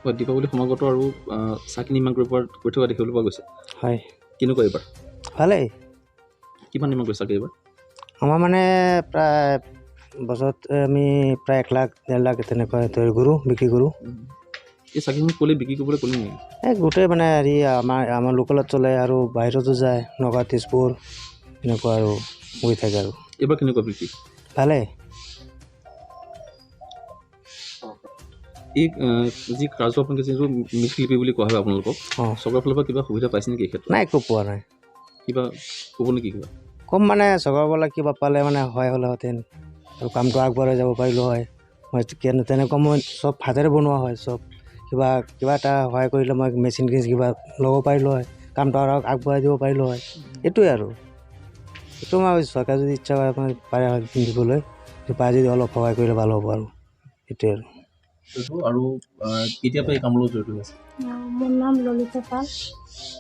হয়, দীপাৱলী সমাগত আৰু চাকি নিৰ্মাণ কৰি থকা দেখিবলৈ পোৱা গৈছে। হয়, কেনেকুৱা এইবাৰ? ভালেই। কিমান নিৰ্মাণ কৰিছে চাগে এইবাৰ? আমাৰ মানে প্ৰায় বছৰত আমি প্ৰায় 1 লাখ 1.5 লাখ তেনেকুৱা তৈয়াৰ কৰোঁ, বিক্ৰী কৰোঁ। এই চাকিসমূহ ক'লে বিক্ৰী কৰিবলৈ ক'লে নেকি? এই গোটেই মানে হেৰি আমাৰ লোকেলত চলে আৰু বাহিৰতো যায়, নগাঁও, তেজপুৰ এনেকুৱা আৰু গৈ থাকে আৰু। এইবাৰ কেনেকুৱা বিক্ৰী? ভালেই। এই যি কাৰ্য আপোনালোকে যিটো মৃৎশিল্পী বুলি কোৱা হয় আপোনালোকক, চৰকাৰৰ ফালৰ পৰা কিবা সুবিধা পাইছে নেকি এই ক্ষেত্ৰত? নাই, একো পোৱা নাই। কিবা ক'ব নেকি কিবা? কম মানে চৰকাৰৰ পৰা কিবা পালে মানে সহায় হ'লেহেঁতেন আৰু কামটো আগবঢ়াই যাব পাৰিলোঁ হয়। মই তেনেকুৱা মই চব হাতেৰে বনোৱা হয়, চব কিবা এটা সহায় কৰিলে মই মেচিন কিবা ল'ব পাৰিলোঁ হয়, কামটো আৰু আগবঢ়াই দিব পাৰিলোঁ হয়। এইটোৱে আৰু এইটো মই চৰকাৰে যদি ইচ্ছা কৰে পাৰে হয় পিন্ধিবলৈ, পাৰে যদি অলপ সহায় কৰিলে ভাল হ'ব আৰু সেইটোৱে আৰু। আৰু কেতিয়াৰ পৰা এই কামৰ লগত জড়িত হৈ আছে? মোৰ নাম ললিতা পাল।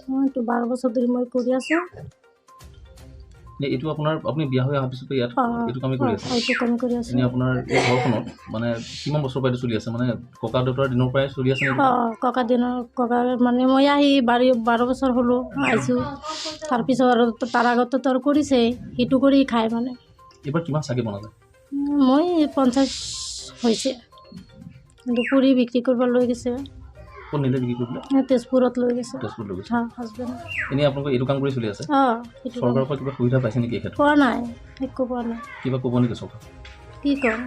মই 12 বছৰ ধৰি মই কৰি আছোঁ। এইটো আপুনি বিয়া হৈ অহাৰ পিছত ইয়াত এইটো কামেই কৰি আছে? এইটো কাম কৰি আছোঁ। এনেই আপোনাৰ এই ঘৰখনত মানে কিমান বছৰৰ পৰা এইটো চলি আছে? মানে ককা দেউতাৰ দিনৰ পৰাই চলি আছে নেকি? ককা মানে মই আহি 12 বছৰ হ'লোঁ আহিছোঁ। তাৰপিছত আৰু তাৰ আগতো আৰু কৰিছে, সেইটো কৰি খায় মানে। এইবাৰ কিমান চাকি বনালে? মই 50 হৈছে, কিন্তু পুৰি বিক্ৰী কৰিব লৈ গৈছে। ক'ত নিলে বিক্ৰী কৰিবলৈ? তেজপুৰত লৈ গৈছে। তেজপুৰত লৈ গৈছে। হাজবেণ্ড। এনেই আপোনালোকে এইটো কাম কৰি চলি আছে? চৰকাৰৰ পৰা কিবা সুবিধা পাইছে নেকি এই ক্ষেত্ৰত? পোৱা নাই, একো পোৱা নাই। কিবা ক'ব নেকি চৰকাৰ? কি ক'ম,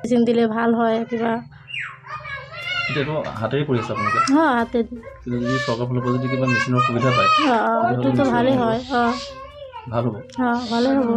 মেচিন দিলে ভাল হয় কিবা। এতিয়াতো হাতেৰে কৰি আছে আপোনালোকে? হাতে দি। কিন্তু যদি চৰকাৰৰ ফালৰ পৰা যদি কিবা মেচিনৰ সুবিধা পায় এইটোতো ভালেই হয়। ভাল হ'ব। ভালেই হ'ব।